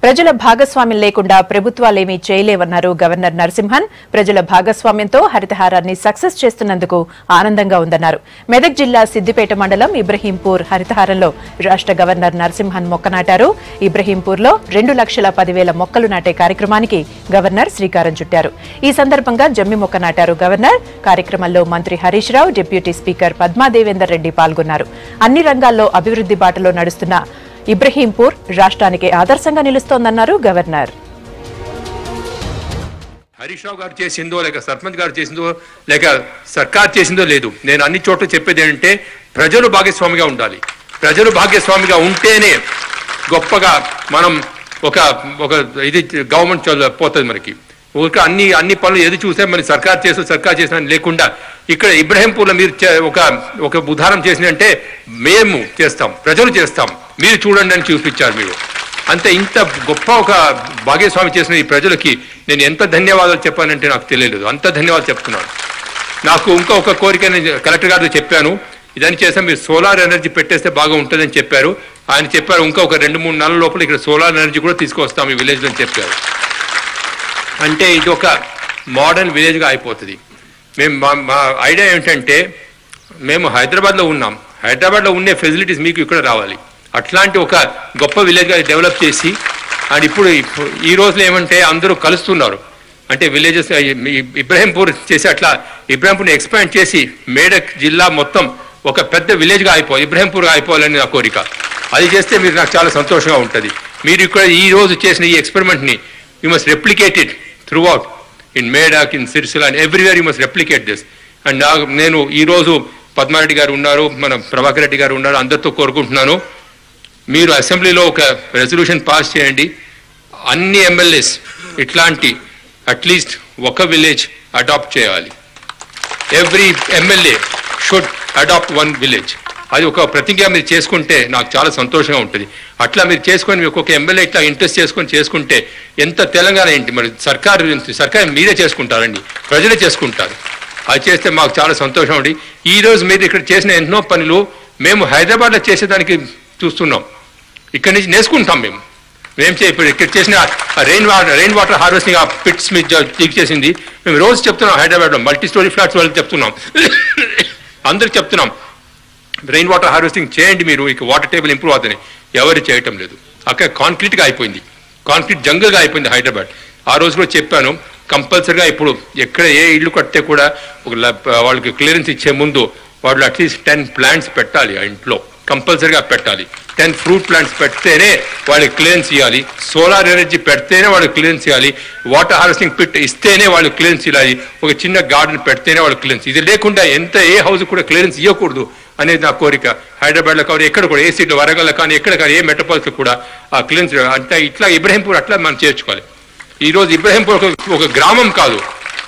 ప్రజల భాగస్వామ్యం లేకుండా ప్రభుత్వాలేమీ చేయలేవన్నారు గవర్నర్ నరసింహన్. ప్రజల భాగస్వామ్యంతో హరితహారాన్ని సక్సెస్ చేస్తున్నందుకు ఆనందంగా ఉందన్నారు. మెదక్ జిల్లా సిద్దిపేట మండలం ఇబ్రహీంపూర్ హరితహారంలో రాష్ట్ర గవర్నర్ నరసింహన్ మొక్క నాటారు. ఇబ్రహీంపూర్లో 2,10,000 మొక్కలు నాటే కార్యక్రమానికి గవర్నర్ శ్రీకారం చుట్టారు. ఈ సందర్భంగా జమ్మి మొక్క నాటారు గవర్నర్. కార్యక్రమంలో మంత్రి హరీష్ రావు, డిప్యూటీ స్పీకర్ పద్మాదేవేందర్ రెడ్డి పాల్గొన్నారు. అన్ని రంగాల్లో అభివృద్ది బాటలో నడుస్తున్న ఇబ్రహీంపూర్ రాష్ట్రానికి ఆదర్శంగా నిలుస్తోందన్నారు గవర్నర్. హరీష్ రావు గారు చేసిందో లేక సర్పంచ్ గారు చేసిందో లేక సర్కార్ చేసిందో లేదు. నేను అన్ని చోట్ల చెప్పేది ఏంటంటే ప్రజలు భాగస్వామిగా ఉండాలి. ప్రజలు భాగస్వామిగా ఉంటేనే గొప్పగా మనం ఒక ఇది గవర్నమెంట్ పోతుంది. మనకి అన్ని పనులు ఏది చూస్తే మరి సర్కార్ చేసిన లేకుండా ఇక్కడ ఇబ్రహీంపూర్లో మీరు ఒక ఉదాహరణ చేసినంటే మేము చేస్తాం, ప్రజలు చేస్తాం, మీరు చూడండి అని చూపించారు. మీరు అంతే. ఇంత గొప్ప ఒక భాగస్వామి చేసిన ఈ ప్రజలకి నేను ఎంత ధన్యవాదాలు చెప్పానంటే నాకు తెలియలేదు. అంత ధన్యవాదాలు చెప్తున్నాను. నాకు ఒక కోరిక నేను కలెక్టర్ గారితో చెప్పాను. ఇదని చేస్తే మీరు సోలార్ ఎనర్జీ పెట్టేస్తే బాగా ఉంటుందని చెప్పారు. ఆయన చెప్పారు ఒక 2-3 నెలల లోపల ఇక్కడ సోలార్ ఎనర్జీ కూడా తీసుకొస్తాం ఈ విలేజ్లో అని చెప్పారు. అంటే ఇది ఒక మోడర్న్ విలేజ్గా అయిపోతుంది. మా ఐడియా ఏంటంటే మేము హైదరాబాద్లో ఉన్నాం. హైదరాబాద్లో ఉండే ఫెసిలిటీస్ మీకు ఇక్కడ రావాలి. అట్లాంటి ఒక గొప్ప విలేజ్గా డెవలప్ చేసి అండ్ ఇప్పుడు ఈ రోజులో ఏమంటే అందరూ కలుస్తున్నారు. అంటే విలేజెస్ ఇబ్రహీంపూర్ చేసి అట్లా ఇబ్రహీంపూర్ని ఎక్స్పాండ్ చేసి మేడక్ జిల్లా మొత్తం ఒక పెద్ద విలేజ్గా ఇబ్రహీంపూర్గా అయిపోవాలని నా కోరిక. అది చేస్తే మీరు నాకు చాలా సంతోషంగా ఉంటుంది. మీరు ఇక్కడ ఈ రోజు చేసిన ఈ ఎక్స్పెరిమెంట్ని you must replicate it throughout in Medak, in Sirsila, and everywhere you must replicate this. And నేను ఈరోజు పద్మారెడ్డి గారు ఉన్నారు, మన ప్రభాకర్ రెడ్డి గారు ఉన్నారు, అందరితో కోరుకుంటున్నాను మీరు అసెంబ్లీలో ఒక రెజల్యూషన్ పాస్ చేయండి. అన్ని ఎమ్మెల్యేస్ ఇట్లాంటి అట్లీస్ట్ ఒక విలేజ్ అడాప్ట్ చేయాలి. Every MLA should adopt 1 village. అది ఒక ప్రతిజ్ఞ మీరు చేసుకుంటే నాకు చాలా సంతోషంగా ఉంటుంది. అట్లా మీరు చేసుకొని మీకు ఒక ఎమ్మెల్యే ఇట్లా ఇంట్రెస్ట్ చేసుకుంటే ఎంత తెలంగాణ ఏంటి మరి సర్కారు మీరే చేసుకుంటారండి, ప్రజలే చేసుకుంటారు. అది చేస్తే మాకు చాలా సంతోషం అండి. ఈరోజు మీరు ఇక్కడ చేసిన ఎన్నో పనులు మేము హైదరాబాద్లో చేసేదానికి చూస్తున్నాం. ఇక్కడి నుంచి నేర్చుకుంటాం. మేము ఇప్పుడు ఇక్కడ చేసిన రెయిన్ వాటర్ హార్వెస్టింగ్ ఆ పిట్స్ మీద లీక్ చేసింది మేము రోజు చెప్తున్నాం. హైదరాబాద్లో మల్టీ స్టోరీ ఫ్లాట్స్ వాళ్ళకి చెప్తున్నాం, అందరికి చెప్తున్నాం రెయిన్ వాటర్ హార్వెస్టింగ్ చేయండి మీరు, ఇక వాటర్ టేబుల్ ఇంప్రూవ్ అవుతుంది. ఎవరు చేయటం లేదు. అక్కడ కాంక్రీట్గా అయిపోయింది, కాంక్రీట్ జంగల్గా అయిపోయింది హైదరాబాద్. ఆ రోజు కూడా చెప్పాను కంపల్సరీగా ఇప్పుడు ఎక్కడ ఏ ఇల్లు కడితే కూడా వాళ్ళకి క్లియరెన్స్ ఇచ్చే ముందు వాళ్ళు అట్లీస్ట్ 10 ప్లాంట్స్ పెట్టాలి. ఆ ఇంట్లో కంపల్సరీగా పెట్టాలి. 10 ఫ్రూట్ ప్లాంట్స్ పెడితేనే వాళ్ళకి క్లియరెన్స్ ఇవ్వాలి. సోలార్ ఎనర్జీ పెడితేనే వాళ్ళకి క్లియరెన్స్ ఇవ్వాలి. వాటర్ హార్వెస్టింగ్ పిట్ ఇస్తేనే వాళ్ళకి క్లియరెన్స్ ఇవ్వాలి. ఒక చిన్న గార్డెన్ పెడితేనే వాళ్ళకి క్లియరెన్స్. ఇది లేకుండా ఏ హౌస్ కూడా క్లియరెన్స్ ఇవ్వకూడదు అనేది నా కోరిక. హైదరాబాద్లో కానీ ఎక్కడ కూడా ఏ సీట్లు వరంగల్లో కానీ ఎక్కడ కానీ ఏ మెట్రోపాలిస్లో కూడా ఆ క్లియరెన్స్ అంటే ఇట్లా ఇబ్రహీంపూర్ అట్లా మనం చేర్చుకోవాలి. ఈరోజు ఇబ్రహీంపూర్ ఒక గ్రామం కాదు,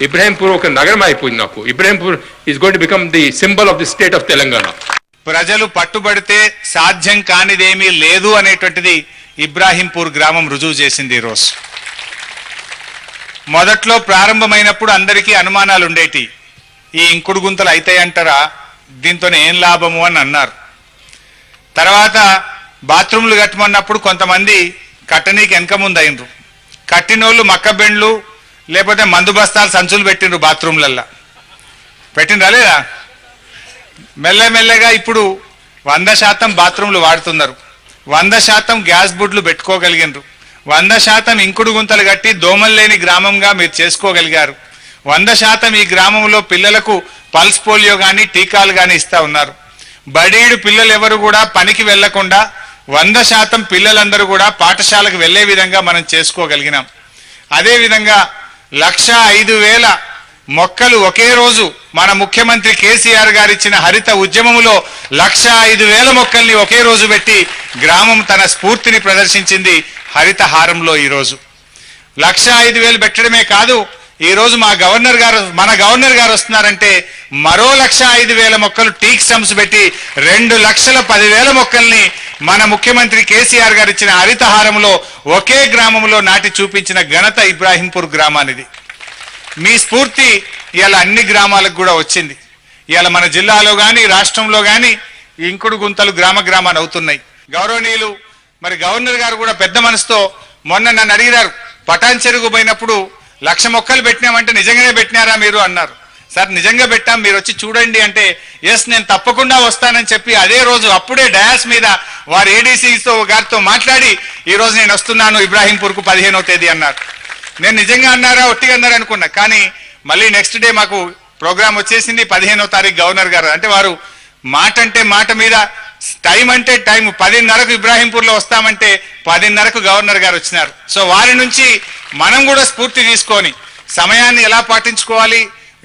ఇబ్రహీంపూర్ ఒక నగరం అయిపోయింది. నాకు Ibrahimpur is going to become the symbol of the state of Telangana. ప్రజలు పట్టుబడితే సాధ్యం కానిదేమీ లేదు అనేటువంటిది ఇబ్రాహీంపూర్ గ్రామం రుజువు చేసింది. ఈరోజు మొదట్లో ప్రారంభమైనప్పుడు అందరికీ అనుమానాలు ఉండేటి. ఈ ఇంకుడు గుంతలు అవుతాయంటారా, దీంతో ఏం లాభము అని అన్నారు. తర్వాత బాత్రూమ్లు కట్టమన్నప్పుడు కొంతమంది కట్టనీకి వెనక ముందు అయినరు. కట్టినోళ్ళు మక్కబెండ్లు లేకపోతే మందు బస్తాలు సంచులు పెట్టినరు బాత్రూమ్లల్లా. పెట్టినరా లేదా? మెల్లమెల్లగా ఇప్పుడు 100% బాత్రూమ్లు వాడుతున్నారు. 100% గ్యాస్ బుడ్లు పెట్టుకోగలిగినరు. 100% ఇంకుడు గుంతలు కట్టి దోమలు లేని గ్రామంగా మీరు చేసుకోగలిగారు. 100% ఈ గ్రామంలో పిల్లలకు పల్స్ పోలియో కానీ టీకాలు కానీ ఇస్తా ఉన్నారు. బడీడు పిల్లలు ఎవరు కూడా పనికి వెళ్లకుండా 100% పిల్లలందరూ కూడా పాఠశాలకు వెళ్లే విధంగా మనం చేసుకోగలిగినాం. అదేవిధంగా 1,05,000 మొక్కలు ఒకే రోజు మన ముఖ్యమంత్రి కేసీఆర్ గారు ఇచ్చిన హరిత ఉద్యమంలో 1,05,000 మొక్కల్ని ఒకే రోజు పెట్టి గ్రామం తన స్ఫూర్తిని ప్రదర్శించింది హరితహారంలో. ఈరోజు 1,05,000 పెట్టడమే కాదు, ఈ రోజు మన గవర్నర్ గారు వస్తున్నారంటే మరో 1,05,000 మొక్కలు టీక్ స్టంప్స్ పెట్టి 2,10,000 మొక్కల్ని మన ముఖ్యమంత్రి కేసీఆర్ గారు ఇచ్చిన హరితహారంలో ఒకే గ్రామంలో నాటి చూపించిన ఘనత ఇబ్రాహీంపూర్ గ్రామానిది. మీ స్ఫూర్తి ఇవాళ అన్ని గ్రామాలకు కూడా వచ్చింది. ఇవాళ మన జిల్లాలో గాని రాష్ట్రంలో గాని ఇంకుడు గుంతలు గ్రామాన్ని అవుతున్నాయి. గౌరవనీయులు మరి గవర్నర్ గారు కూడా పెద్ద మనసుతో మొన్న నన్ను అడిగినారు, పటాన్ చెరుకు పోయినప్పుడు 1,00,000 మొక్కలు పెట్టినామంటే నిజంగానే పెట్టినారా మీరు అన్నారు. సార్ నిజంగా పెట్టాం, మీరు వచ్చి చూడండి అంటే ఎస్ నేను తప్పకుండా వస్తానని చెప్పి అదే రోజు అప్పుడే డయాస్ మీద వారి ఏడీసీతో గారితో మాట్లాడి ఈ రోజు నేను వస్తున్నాను ఇబ్రాహీంపూర్కు 15వ తేదీ అన్నారు. నేను నిజంగా అన్నారా ఒట్టిగా అన్నారు అనుకున్నా. కానీ మళ్ళీ నెక్స్ట్ డే మాకు ప్రోగ్రామ్ వచ్చేసింది. 15వ తారీఖు గవర్నర్ గారు అంటే వారు మాట అంటే మాట మీద, టైం అంటే టైం, 10:30కు ఇబ్రాహీంపూర్లో వస్తామంటే 10:30కు గవర్నర్ గారు వచ్చినారు. సో వారి నుంచి మనం కూడా స్ఫూర్తి తీసుకొని సమయాన్ని ఎలా పాటించుకోవాలి,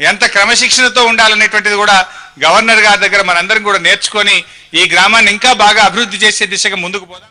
ఎంత క్రమశిక్షణతో ఉండాలనేటువంటిది కూడా గవర్నర్ గారి దగ్గర మనందరం కూడా నేర్చుకొని ఈ గ్రామాన్ని ఇంకా బాగా అభివృద్ధి చేసే దిశగా ముందుకు పోదాం.